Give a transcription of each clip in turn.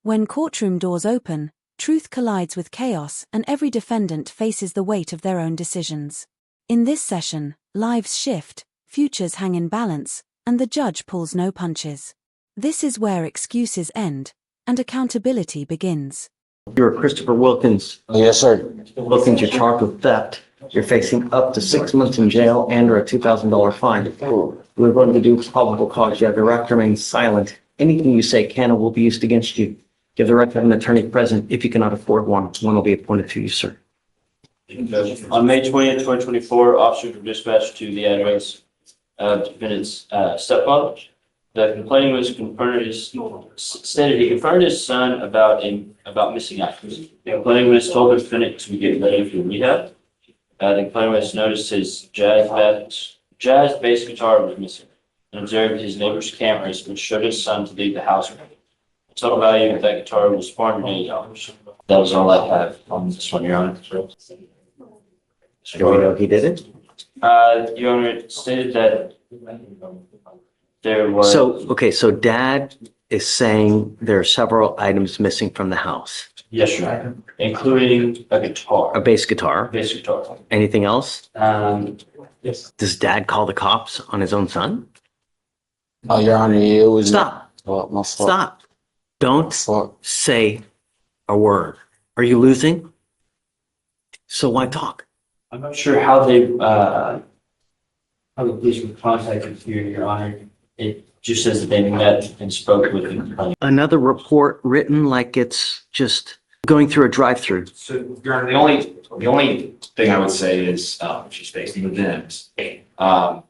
When courtroom doors open, truth collides with chaos and every defendant faces the weight of their own decisions. In this session, lives shift, futures hang in balance, and the judge pulls no punches. This is where excuses end and accountability begins. You're Christopher Wilkins. Yes, sir. Wilkins, you're charged with theft. You're facing up to 6 months in jail and or a $2,000 fine. We're going to do probable cause. You have the right to remain silent. Anything you say can or will be used against you. You have the right to have an attorney present. If you cannot afford one will be appointed to you, sir. On May 20th, 2024, officers were dispatched to the address of defendant's stepfather. The complainant was stated he confronted his son about missing items. The complainant was told the defendant to get ready for rehab. The complainant was noticed his jazz bass guitar was missing and observed his neighbor's cameras, which showed his son to leave the house. The total value of that guitar was $480. That was all I have on this one, Your Honor. Do we know he did it? Your Honor, it stated that there was. So dad is saying there are several items missing from the house. Yes, Your Honor, including a guitar. A bass guitar. Bass guitar. Anything else? Yes. Does dad call the cops on his own son? Oh, Your Honor, it was. Stop. Oh, my fault. Stop. Don't say a word. Are you losing? So why talk? I'm not sure how the police were contacted here, Your Honor. It just says that they met and spoke with him. Another report written like it's just going through a drive-through. So, Your Honor, the only thing I would say is, she's facing the VIMs.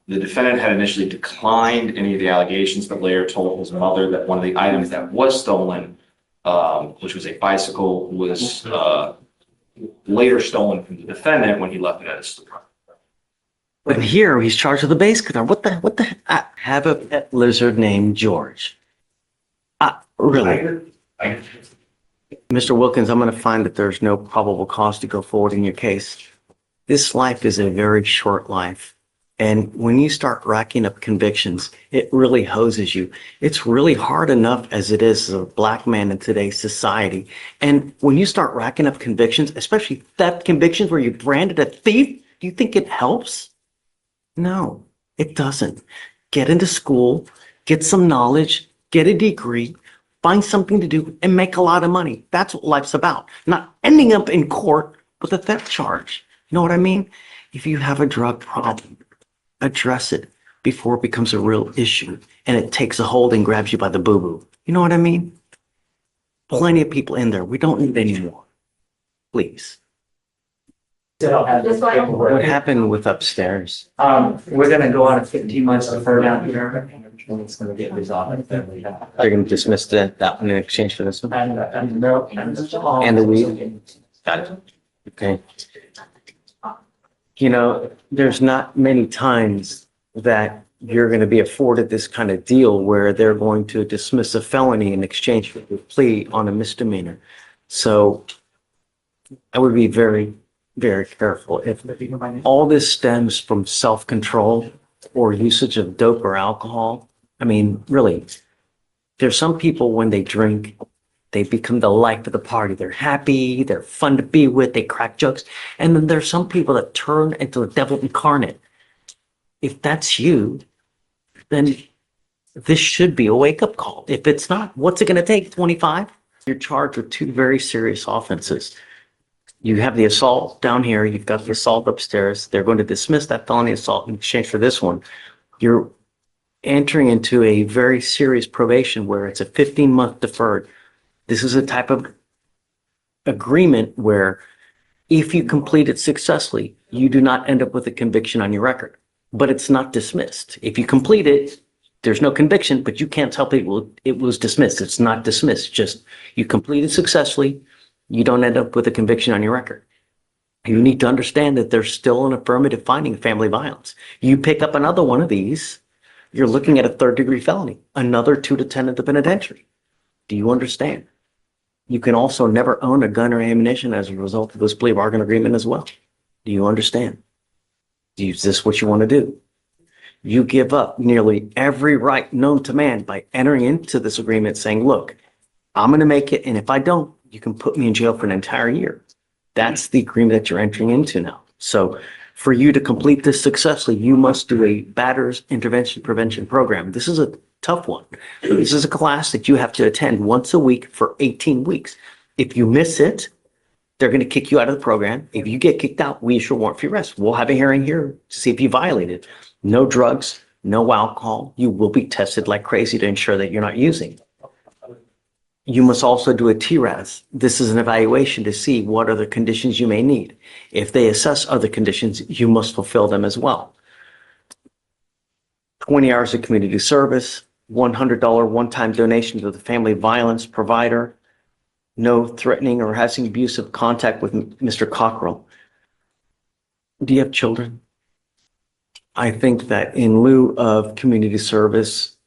The defendant had initially declined any of the allegations, but later told his mother that one of the items that was stolen, which was a bicycle, was later stolen from the defendant when he left it at his store. But here he's charged with a bass guitar. What the? I have a pet lizard named George. Really? Mr. Wilkins, I'm going to find that there's no probable cause to go forward in your case. This life is a very short life. And when you start racking up convictions, it really hoses you. It's really hard enough as it is as a black man in today's society. And when you start racking up convictions, especially theft convictions where you're branded a thief, do you think it helps? No, it doesn't. Get into school, get some knowledge, get a degree, find something to do, and make a lot of money. That's what life's about. Not ending up in court with a theft charge. You know what I mean? If you have a drug problem, address it before it becomes a real issue and it takes a hold and grabs you by the boo-boo. You know what I mean? Plenty of people in there. We don't need any more. Please. What happened with upstairs? We're gonna go on a 15 months deferred down here. And it's gonna get resolved. They're going to dismiss that one in exchange for this one? And And the weed? Got it. Okay. You know, there's not many times that you're going to be afforded this kind of deal where they're going to dismiss a felony in exchange for a plea on a misdemeanor. So I would be very, very careful. If all this stems from self-control or usage of dope or alcohol, I mean, really, there's some people when they drink, they become the life of the party. They're happy, they're fun to be with, they crack jokes. And then there's some people that turn into the devil incarnate. If that's you, then this should be a wake-up call. If it's not, what's it going to take? 25? You're charged with two very serious offenses. You have the assault down here, you've got the assault upstairs. They're going to dismiss that felony assault in exchange for this one. You're entering into a very serious probation where it's a 15-month deferred. This is a type of agreement where if you complete it successfully, you do not end up with a conviction on your record, but it's not dismissed. If you complete it, there's no conviction, but you can't tell people it was dismissed. It's not dismissed. Just you complete it successfully, you don't end up with a conviction on your record. You need to understand that there's still an affirmative finding of family violence. You pick up another one of these, you're looking at a third-degree felony, another 2 to 10 at the penitentiary. Do you understand? You can also never own a gun or ammunition as a result of this plea bargain agreement as well. Do you understand? Is this what you want to do? You give up nearly every right known to man by entering into this agreement saying, look, I'm going to make it. And if I don't, you can put me in jail for an entire year. That's the agreement that you're entering into now. So for you to complete this successfully, you must do a batters intervention prevention program. This is a tough one. This is a class that you have to attend once a week for 18 weeks. If you miss it, they're going to kick you out of the program. If you get kicked out, we issue a warrant for your arrest. We'll have a hearing here to see if you violated. No drugs, no alcohol. You will be tested like crazy to ensure that you're not using. You must also do a TRAS. This is an evaluation to see what other conditions you may need. If they assess other conditions, you must fulfill them as well. 20 hours of community service, $100 one-time donation to the family violence provider, no threatening or having abusive contact with Mr. Cockrell. Do you have children? I think that in lieu of community service,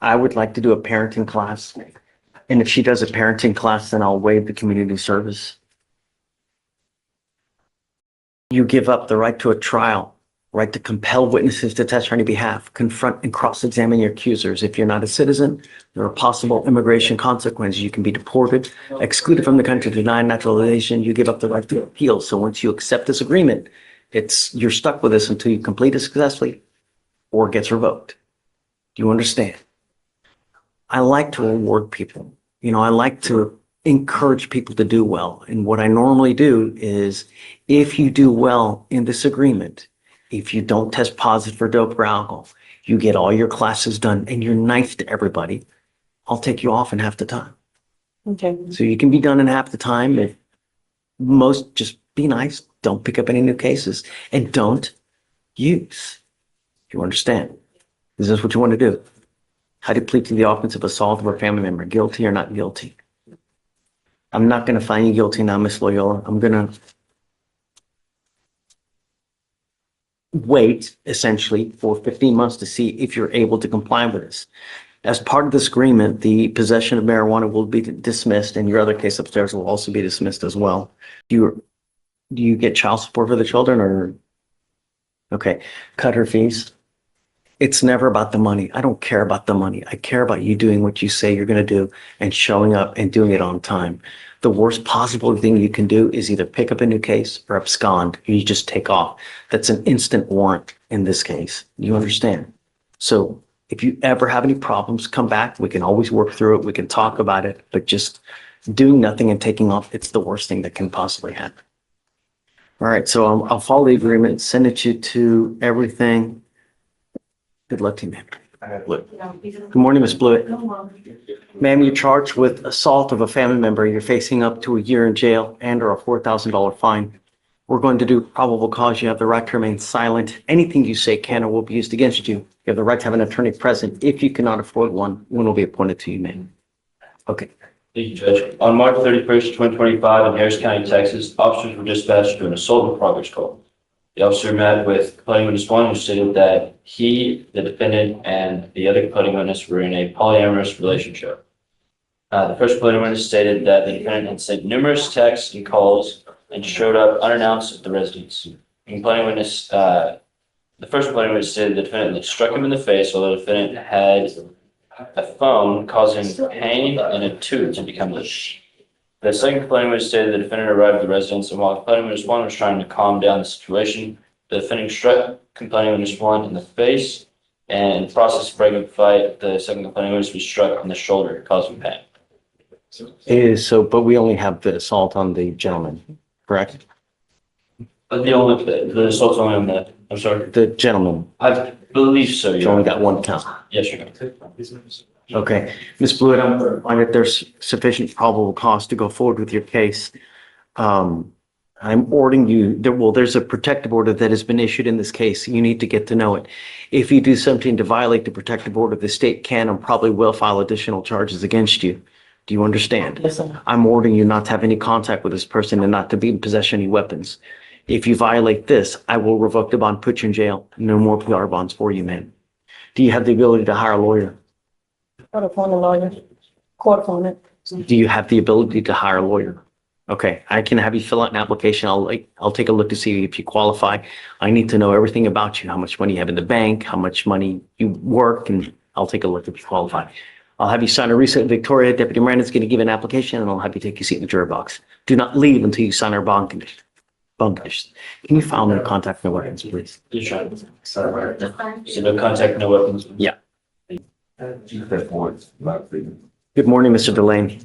I would like to do a parenting class. And if she does a parenting class, then I'll waive the community service. You give up the right to a trial, right to compel witnesses to testify on your behalf, confront and cross-examine your accusers. If you're not a citizen, there are possible immigration consequences. You can be deported, excluded from the country, denied naturalization. You give up the right to appeal. So once you accept this agreement, you're stuck with this until you complete it successfully or it gets revoked. Do you understand? I like to reward people. I like to encourage people to do well. And what I normally do is if you do well in this agreement, if you don't test positive for dope or alcohol, you get all your classes done and you're nice to everybody, I'll take you off in half the time. Okay. So you can be done in half the time. If most, just be nice. Don't pick up any new cases and don't use. You understand? Is this what you want to do? How do you plead to the offense of assault of a family member? Guilty or not guilty? I'm not going to find you guilty now, Miss Loyola. I'm going to wait essentially for 15 months to see if you're able to comply with this. As part of this agreement, the possession of marijuana will be dismissed and your other case upstairs will also be dismissed as well. Do you get child support for the children or? Okay, cut her fees. It's never about the money. I don't care about the money. I care about you doing what you say you're going to do and showing up and doing it on time. The worst possible thing you can do is either pick up a new case or abscond. You just take off. That's an instant warrant in this case. You understand? So if you ever have any problems, come back. We can always work through it. We can talk about it, but just doing nothing and taking off, it's the worst thing that can possibly happen. All right. So I'll follow the agreement, send it to everything. Good luck to you, ma'am. Good morning, Ms. Blewett. Ma'am, you're charged with assault of a family member. You're facing up to a year in jail and or a $4,000 fine. We're going to do probable cause. You have the right to remain silent. Anything you say can or will be used against you. You have the right to have an attorney present. If you cannot afford one will be appointed to you, ma'am. Okay. Thank you, Judge. On March 31st, 2025, in Harris County, Texas, officers were dispatched to an assault in progress call. The officer met with complaining witness one, who stated that he, the defendant, and the other complaining witness were in a polyamorous relationship. The first complaining witness stated that the defendant had sent numerous texts and calls and showed up unannounced at the residence. The first complaining witness stated the defendant had struck him in the face, while the defendant had a phone causing pain and a tooth to become loose. The second complaining witness stated the defendant arrived at the residence, and while complaining witness one was trying to calm down the situation, the defendant struck complaining witness one in the face, and in the process of breaking the fight, the second complaining witness was struck in the shoulder, causing pain. But we only have the assault on the gentleman, correct? But the assault's only on the, I'm sorry? The gentleman. I believe so, You yeah. only got one count. Yes, Your Honor. Okay. Ms. Blewett, I'm going to find that there's sufficient probable cause to go forward with your case. I'm ordering you, there's a protective order that has been issued in this case. You need to get to know it. If you do something to violate the protective order, the state can and probably will file additional charges against you. Do you understand? Yes, sir. I'm ordering you not to have any contact with this person and not to be in possession of any weapons. If you violate this, I will revoke the bond, put you in jail. No more PR bonds for you, man. Do you have the ability to hire a lawyer? Court appointed lawyer. Court appointed. Do you have the ability to hire a lawyer? Okay, I can have you fill out an application. I'll take a look to see if you qualify. I need to know everything about you, how much money you have in the bank, how much money you work, and I'll take a look if you qualify. I'll have you sign a receipt. Victoria, Deputy Miranda is going to give an application, and I'll have you take your seat in the jury box. Do not leave until you sign our bond condition. Bond conditions. Can you file no contact, no weapons, please? Just trying. So no contact, no weapons. Yeah. Good morning, Mr. Delaney.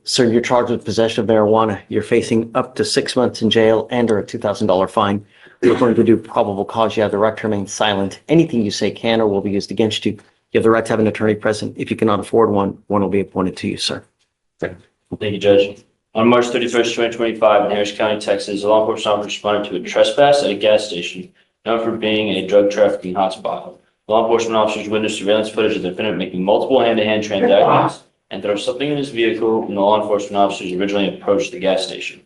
Sir, you're charged with possession of marijuana. You're facing up to 6 months in jail and or a $2,000 fine. We're going to do probable cause. You have the right to remain silent. Anything you say can or will be used against you. You have the right to have an attorney present. If you cannot afford one, one will be appointed to you, sir. Thank you, Judge. On March 31st, 2025, in Harris County, Texas, a law enforcement officer responded to a trespass at a gas station known for being a drug trafficking hotspot. Law enforcement officers witnessed surveillance footage of the defendant making multiple hand-to-hand transactions and throw something in his vehicle when the law enforcement officers originally approached the gas station.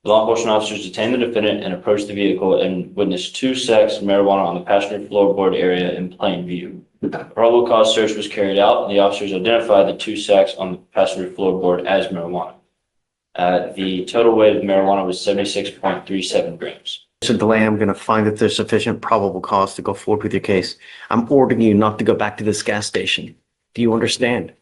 The law enforcement officers detained the defendant and approached the vehicle and witnessed 2 sacks of marijuana on the passenger floorboard area in plain view. A probable cause search was carried out, and the officers identified the 2 sacks on the passenger floorboard as marijuana. The total weight of marijuana was 76.37 grams. Mr. Delaney, I'm going to find that there's sufficient probable cause to go forward with your case. I'm ordering you not to go back to this gas station. Do you understand?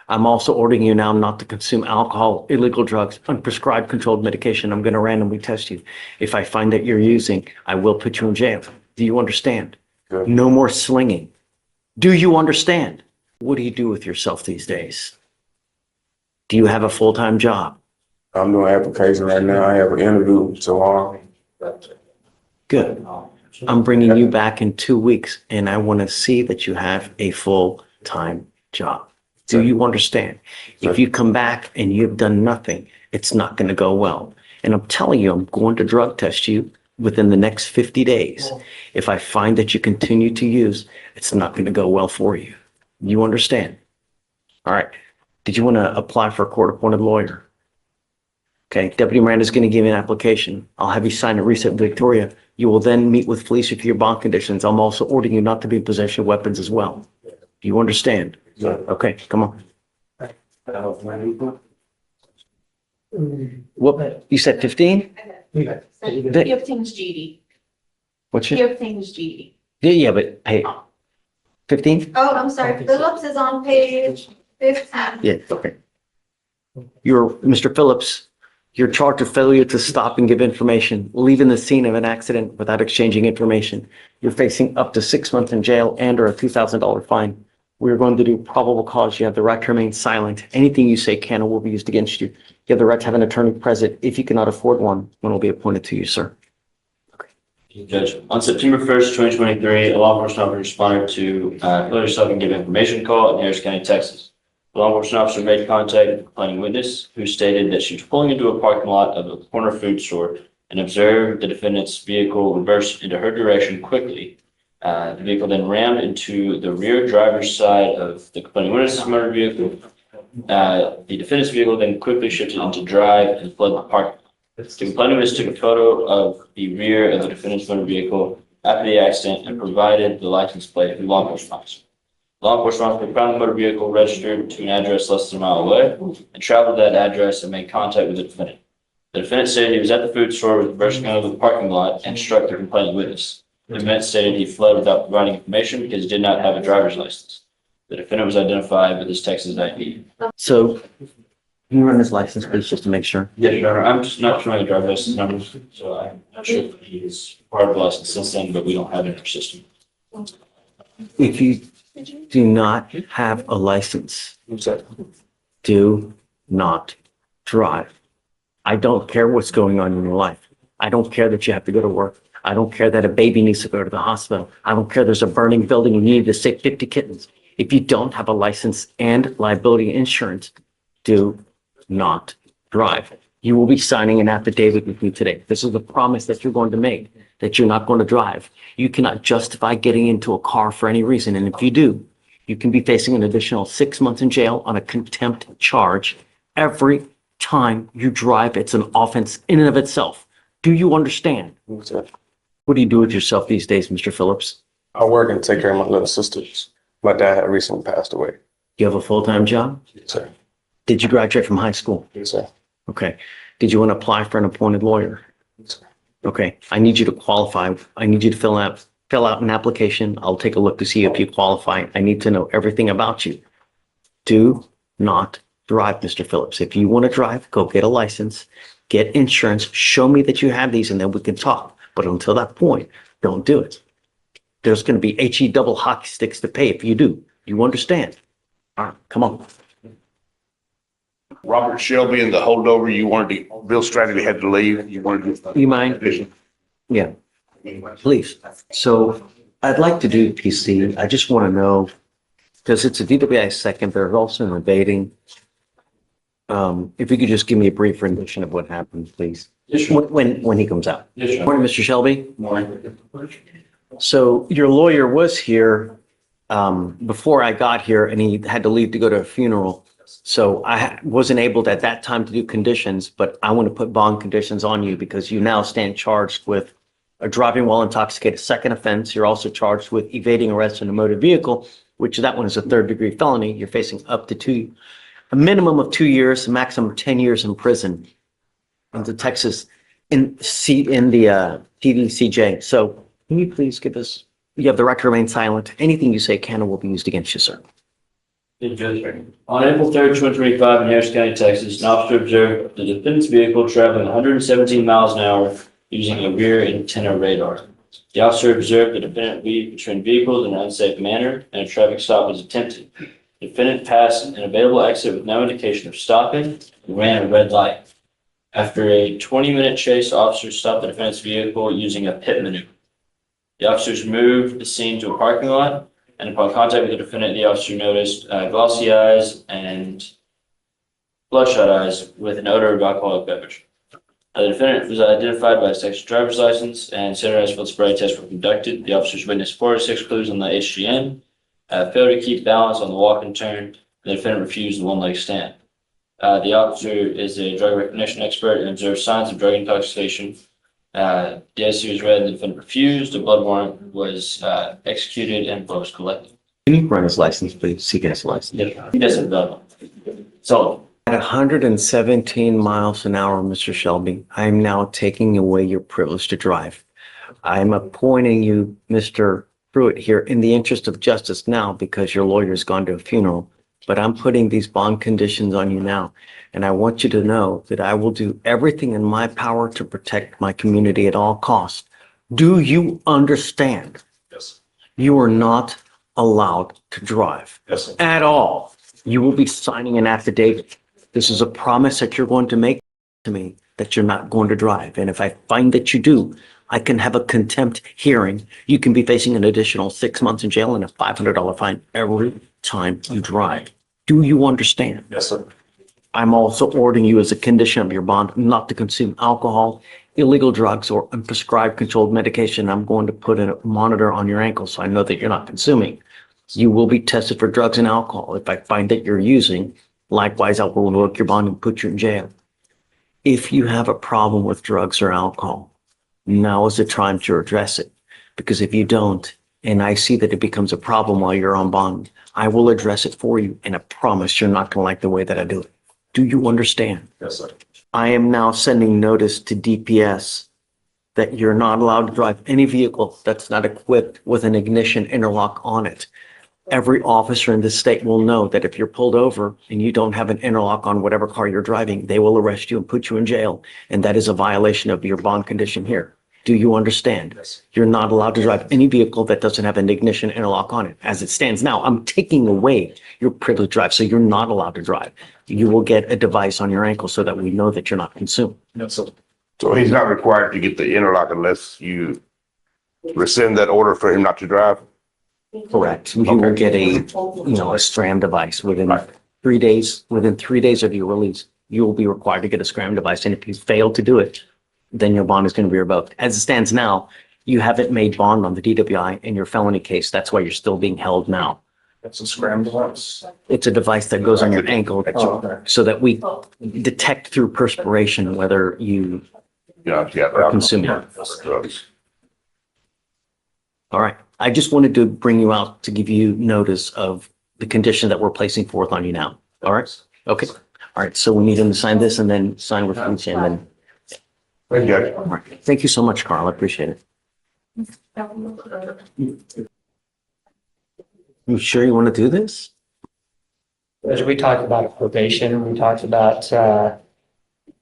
I'm also ordering you now not to consume alcohol, illegal drugs, unprescribed controlled medication. I'm going to randomly test you. If I find that you're using, I will put you in jail. Do you understand? Good. No more slinging. Do you understand? What do you do with yourself these days? Do you have a full-time job? I'm doing application right now. I have an interview tomorrow. Good. I'm bringing you back in 2 weeks, and I want to see that you have a full-time job. Do you understand? If you come back and you've done nothing, it's not going to go well. And I'm telling you, I'm going to drug test you within the next 50 days. If I find that you continue to use, it's not going to go well for you. You understand? All right. Did you want to apply for a court-appointed lawyer? Okay. Deputy Miranda is going to give you an application. I'll have you sign a receipt, Victoria. You will then meet with police with your bond conditions. I'm also ordering you not to be in possession of weapons as well. Do you understand? Yeah. Okay, come on. What, you said 15? 15 is GD. What's your, 15 is GD. yeah, but hey, 15? Oh, I'm sorry. Phillips is on page 15. Yeah, okay. You're, Mr. Phillips, you're charged with failure to stop and give information, leaving the scene of an accident without exchanging information. You're facing up to 6 months in jail and or a $2,000 fine. We're going to do probable cause. You have the right to remain silent. Anything you say can or will be used against you. You have the right to have an attorney present. If you cannot afford one will be appointed to you, sir. Judge, on September 1st, 2023, a law enforcement officer responded to failure to stop and give information call in Harris County, Texas. The law enforcement officer made contact with the complaining witness, who stated that she was pulling into a parking lot of a corner food store and observed the defendant's vehicle reverse into her direction quickly. The vehicle then rammed into the rear driver's side of the complaining witness's motor vehicle. The defendant's vehicle then quickly shifted into drive and fled the parking lot. The complaining witness took a photo of the rear of the defendant's motor vehicle after the accident and provided the license plate to the law enforcement officer. Law enforcement officer found the motor vehicle registered to an address less than a mile away and traveled to that address and made contact with the defendant. The defendant stated he was at the food store reversing out of the parking lot and struck the complaining witness. The defendant stated he fled without providing information because he did not have a driver's license. The defendant was identified with his Texas ID. So can you run his license, please, just to make sure? Yes, Your Honor. I'm just not showing the driver's license numbers, so I'm not sure if he is part of the license since then, but we don't have it in our system. If you do not have a license, do not drive. I don't care what's going on in your life. I don't care that you have to go to work. I don't care that a baby needs to go to the hospital. I don't care there's a burning building and you need to save 50 kittens. If you don't have a license and liability insurance, do not drive. You will be signing an affidavit with me today. This is the promise that you're going to make, that you're not going to drive. You cannot justify getting into a car for any reason. And if you do, you can be facing an additional 6 months in jail on a contempt charge. Every time you drive, it's an offense in and of itself. Do you understand? What do you do with yourself these days, Mr. Phillips? I work and take care of my little sisters. My dad had recently passed away. Do you have a full-time job? Yes, sir. Did you graduate from high school? Yes, sir. Okay. Did you want to apply for an appointed lawyer? Yes, sir. Okay. I need you to qualify. I need you to fill out an application. I'll take a look to see if you qualify. I need to know everything about you. Do not drive, Mr. Phillips. If you want to drive, go get a license, get insurance, show me that you have these, and then we can talk. But until that point, don't do it. There's going to be HE double hockey sticks to pay if you do. You understand? All right, come on. Robert Shelby and the holdover, you wanted to, Bill Stratton had to leave. You wanted to. You mind? Yeah, please. So I'd like to do PC. I just want to know, because it's a DWI second, there's also an evading. If you could just give me a brief rendition of what happened, please. Yes, sir. When he comes out. Yes, sir. Morning, Mr. Shelby. Morning. So your lawyer was here before I got here, and he had to leave to go to a funeral. So I wasn't able at that time to do conditions, but I want to put bond conditions on you because you now stand charged with a driving while intoxicated, second offense. You're also charged with evading arrest in a motor vehicle, which that one is a third-degree felony. You're facing up to a minimum of 2 years, a maximum of 10 years in prison in the Texas in the TVCJ. So can you please give us, you have the right to remain silent. Anything you say can or will be used against you, sir. On April 3rd, 2025, in Harris County, Texas, an officer observed the defendant's vehicle traveling 117 miles an hour using a rear antenna radar. The officer observed the defendant weave between vehicles in an unsafe manner, and a traffic stop was attempted. The defendant passed an available exit with no indication of stopping and ran a red light. After a 20-minute chase, officers stopped the defendant's vehicle using a pit maneuver. The officers moved the scene to a parking lot, and upon contact with the defendant, the officer noticed glossy eyes and bloodshot eyes with an odor of alcoholic beverage. The defendant was identified by his Texas driver's license, and standardized field sobriety tests were conducted. The officers witnessed 4 to 6 clues on the HGN, failed to keep balance on the walk and turn. The defendant refused the one-leg stand. The officer is a drug recognition expert and observed signs of drug intoxication. The IC was read, the defendant refused. A blood warrant was executed and blood was collected. Can you run his license, please? He gets a license. He doesn't know. So, At 117 miles an hour, Mr. Shelby, I'm now taking away your privilege to drive. I'm appointing you, Mr. Pruitt, here in the interest of justice now because your lawyer's gone to a funeral. But I'm putting these bond conditions on you now. And I want you to know that I will do everything in my power to protect my community at all costs. Do you understand? Yes. You are not allowed to drive Yes. at all. You will be signing an affidavit. This is a promise that you're going to make to me that you're not going to drive. And if I find that you do, I can have a contempt hearing. You can be facing an additional 6 months in jail and a $500 fine every time you drive. Do you understand? Yes, sir. I'm also ordering you as a condition of your bond not to consume alcohol, illegal drugs, or unprescribed controlled medication. I'm going to put a monitor on your ankle so I know that you're not consuming. You will be tested for drugs and alcohol. If I find that you're using, likewise, I will revoke your bond and put you in jail. If you have a problem with drugs or alcohol, now is the time to address it. Because if you don't, and I see that it becomes a problem while you're on bond, I will address it for you. And I promise you're not going to like the way that I do it. Do you understand? Yes, sir. I am now sending notice to DPS that you're not allowed to drive any vehicle that's not equipped with an ignition interlock on it. Every officer in this state will know that if you're pulled over and you don't have an interlock on whatever car you're driving, they will arrest you and put you in jail. And that is a violation of your bond condition here. Do you understand? Yes. You're not allowed to drive any vehicle that doesn't have an ignition interlock on it. As it stands now, I'm taking away your privilege to drive, so you're not allowed to drive. You will get a device on your ankle so that we know that you're not consuming. Yes, sir. So he's not required to get the interlock unless you rescind that order for him not to drive? Correct. You will get a STRAM device within 3 days. Within 3 days of your release, you will be required to get a STRAM device. And if you fail to do it, then your bond is going to be revoked. As it stands now, you haven't made bond on the DWI in your felony case. That's why you're still being held now. That's a STRAM device. It's a device that goes on your ankle so that we detect through perspiration whether you are consuming. Drugs. All right. I just wanted to bring you out to give you notice of the condition that we're placing forth on you now. All right? Okay. All right. So we need him to sign this and then sign with each and then. Thank you. All right. Thank you so much, Carl. I appreciate it. You sure you want to do this? As we talked about probation, we talked about, the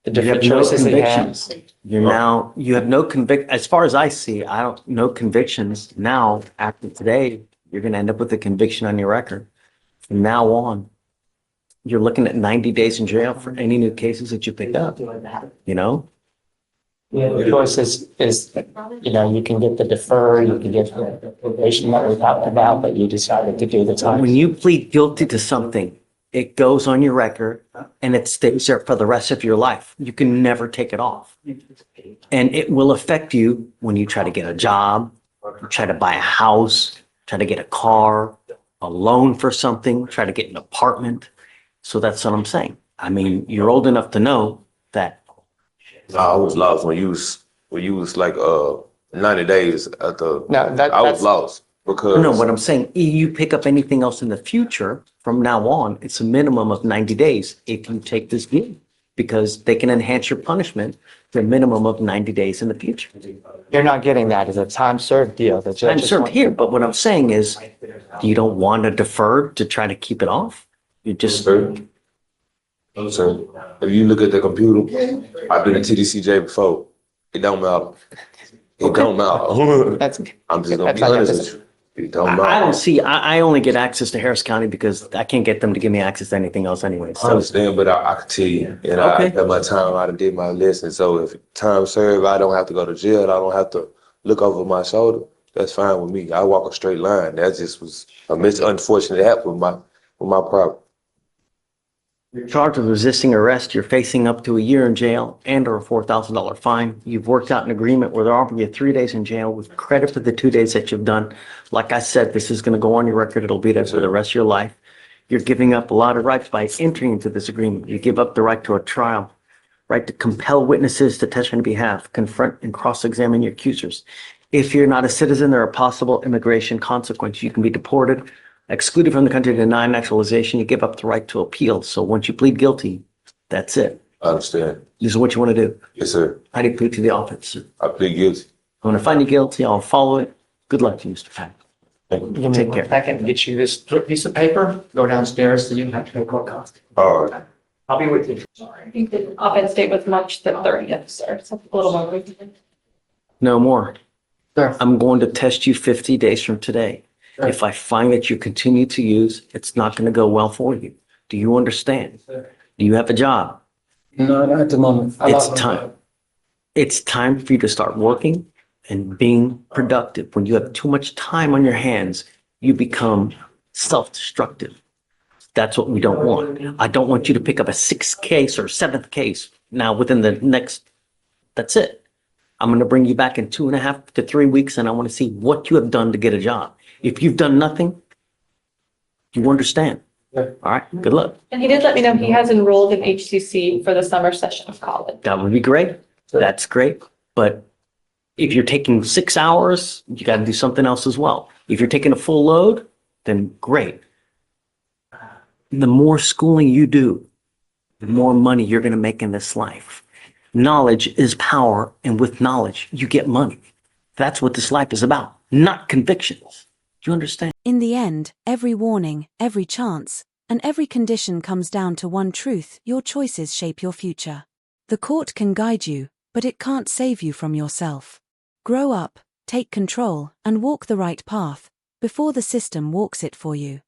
You different have no choices they have. convictions. You have no as far as I see, no convictions. Now, after today, you're gonna end up with a conviction on your record. From now on, you're looking at 90 days in jail for any new cases that you pick up, you know? Yeah, the choice is, you can get the defer, you can get the probation that we talked about, but you decided to do the time. When you plead guilty to something, it goes on your record and it stays there for the rest of your life. You can never take it off. And it will affect you when you try to get a job, you try to buy a house, try to get a car, a loan for something, try to get an apartment. So that's what I'm saying. I mean, you're old enough to know that. I was lost when you was like 90 days at the. No, I was lost because. No, what I'm saying, you pick up anything else in the future from now on, it's a minimum of 90 days if you take this deal, because they can enhance your punishment to a minimum of 90 days in the future. You're not getting that as a time served deal. The judge I'm just served want- here, but what I'm saying is, you don't want to defer to try to keep it off. You just, So if you look at the computer, I've been in TDCJ before. It don't matter. It don't matter. That's, I'm just gonna be That's like honest a- with you. It don't matter. I don't see, I only get access to Harris County because I can't get them to give me access to anything else anyway. I So understand, but I can tell you, and Okay. I had my time, I done did my lesson. So if time served, I don't have to go to jail. I don't have to look over my shoulder. That's fine with me. I walk a straight line. That just was a unfortunate happen with my problem. you're charged with resisting arrest. You're facing up to a year in jail and or a $4,000 fine. You've worked out an agreement where they're offering you 3 days in jail with credit for the 2 days that you've done. Like I said, this is going to go on your record. It'll be there for the rest of your life. You're giving up a lot of rights by entering into this agreement. You give up the right to a trial, right to compel witnesses to testify on your behalf, confront and cross-examine your accusers. If you're not a citizen, there are possible immigration consequences. You can be deported, excluded from the country, denied naturalization. You give up the right to appeal. So once you plead guilty, that's it. I understand. This is what you want to do. Yes, sir. How do you plead to the officer? I plead guilty. I'm going to find you guilty. I'll follow it. Good luck to you, Mr. Pack. give me Take 1 care. second, get you this piece of paper, go downstairs so you don't have to go court cost. All right. I'll be with you. I think the offense date was March the 30th, sir. So a little more. No more. Sure. I'm going to test you 50 days from today. Sure. If I find that you continue to use, it's not going to go well for you. Do you understand? Do you have a job? No, not at the moment. It's time. It's time for you to start working and being productive. When you have too much time on your hands, you become self-destructive. That's what we don't want. I don't want you to pick up a 6th case or 7th case now within the next, that's it. I'm going to bring you back in 2.5 to 3 weeks and I want to see what you have done to get a job. If you've done nothing, you understand. Yeah. All right, good luck. And he did let me know he has enrolled in HCC for the summer session of college. That would be great. That's great. But if you're taking 6 hours, you got to do something else as well. If you're taking a full load, then great. The more schooling you do, the more money you're going to make in this life. Knowledge is power, and with knowledge, you get money. That's what this life is about, not convictions. Do you understand? In the end, every warning, every chance, and every condition comes down to one truth: your choices shape your future. The court can guide you, but it can't save you from yourself. Grow up, take control, and walk the right path before the system walks it for you.